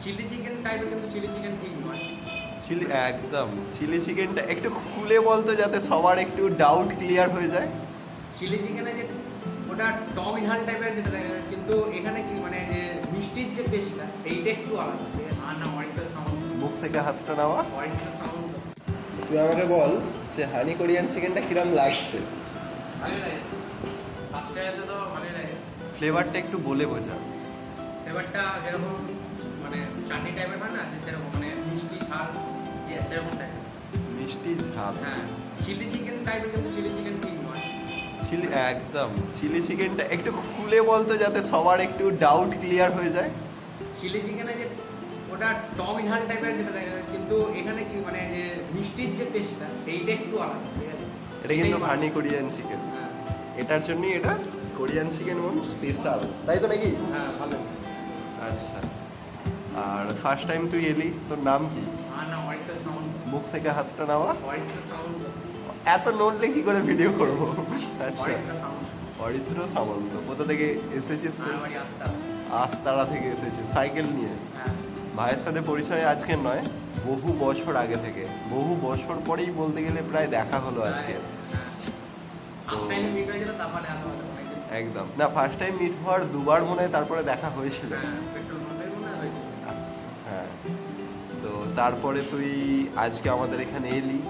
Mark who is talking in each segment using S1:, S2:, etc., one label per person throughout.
S1: Chilli chicken টাইপের, কিন্তু chilli chicken ঠিক নয়।
S2: চিলি একদম চিলি চিকেনটা একটু খুলে বলতো যাতে সবার একটু ডাউট ক্লিয়ার হয়ে যায়।
S1: চিলি চিকেনে যে ওটা টক ঝাল টাইপের যেটা দেখা যায়, কিন্তু এখানে কি মানে যে মিষ্টির যে টেস্টটা সেইটা একটু আলাদা। ঠিক আছে, আর না অরিজিনাল সাউন্ড,
S2: মুখ থেকে হাতটা নেওয়া।
S1: অরিজিনাল সাউন্ড
S2: তুই আমাকে বল যে হানি কোরিয়ান চিকেনটা কিরম লাগছে?
S1: ভালো লাগে। ফার্স্টে তো ভালোই লাগে।
S2: ফ্লেভারটা একটু বলে বোঝা।
S1: ফ্লেভারটা যেরকম মানে চাটনি টাইপের হয় না, সেরকম মানে মিষ্টি ঝাল সেরকম টাইপের।
S2: মিষ্টি ঝাল।
S1: হ্যাঁ, চিলি চিকেন টাইপের, কিন্তু চিলি চিকেন ঠিক নয়।
S2: চিলি একদম চিলি চিকেনটা একটু খুলে বলতো যাতে সবার একটু ডাউট ক্লিয়ার হয়ে যায়।
S1: চিলি চিকেনে যে ওটা টক ঝাল টাইপের যেটা দেখা যায়, কিন্তু এখানে কি মানে যে মিষ্টির যে টেস্টটা সেইটা একটু আলাদা। ঠিক আছে,
S2: এটা কিন্তু
S1: এটাই
S2: হানি কোরিয়ান চিকেন।
S1: হ্যাঁ
S2: এটার জন্যই এটা কোরিয়ান চিকেন মন স্পেশাল, তাই তো নাকি?
S1: হ্যাঁ ভালো।
S2: আচ্ছা, আর ফার্স্ট টাইম তুই এলি, তোর নাম কি?
S1: আর না অরিজিনাল সাউন্ড,
S2: মুখ থেকে হাতটা নেওয়া।
S1: অরিজিনাল সাউন্ড,
S2: এত নড়লে কি করে ভিডিও করবো? আচ্ছা,
S1: অরিজিনাল সাউন্ড।
S2: অরিত্র সামন্ত। কোথা থেকে এসেছিস?
S1: আমার বাড়ি আসতা।
S2: আস্তারা থেকে এসেছিস সাইকেল নিয়ে।
S1: হ্যাঁ,
S2: ভাইয়ের সাথে পরিচয় আজকের নয়, বহু বছর আগে থেকে, বহু বছর পরেই বলতে গেলে প্রায় দেখা হলো আজকে।
S1: ফার্স্ট টাইম মিট হয়েছিল, তারপরে এত অনেকদিন।
S2: একদম না, ফার্স্ট টাইম মিট হওয়ার দুবার মনে হয় তারপরে দেখা হয়েছিল।
S1: হ্যাঁ, পেট্রোল পাম্পে মনে হয় হয়েছিল।
S2: হ্যাঁ, তো তারপরে তুই আজকে আমাদের এখানে এলি,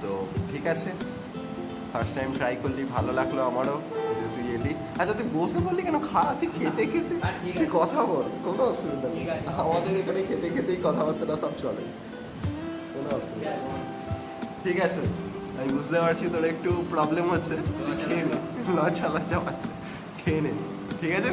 S2: তো ঠিক আছে, ফার্স্ট টাইম ট্রাই করলি, ভালো লাগলো আমারও যে তুই এলি। আচ্ছা, তুই বসে বললি কেন? খা, তুই খেতে খেতে
S1: ঠিক
S2: তুই
S1: আছে।
S2: কথা বল, কোনো অসুবিধা নেই।
S1: ঠিক আছে।
S2: আমাদের এখানে খেতে খেতেই কথাবার্তাটা সব চলে, কোনো অসুবিধা নেই। ঠিক আছে, আমি বুঝতে পারছি তোর একটু প্রবলেম হচ্ছে,
S1: লজ্জা
S2: খেয়ে নে, লজ্জা লজ্জা পাচ্ছে, খেয়ে নে, ঠিক আছে।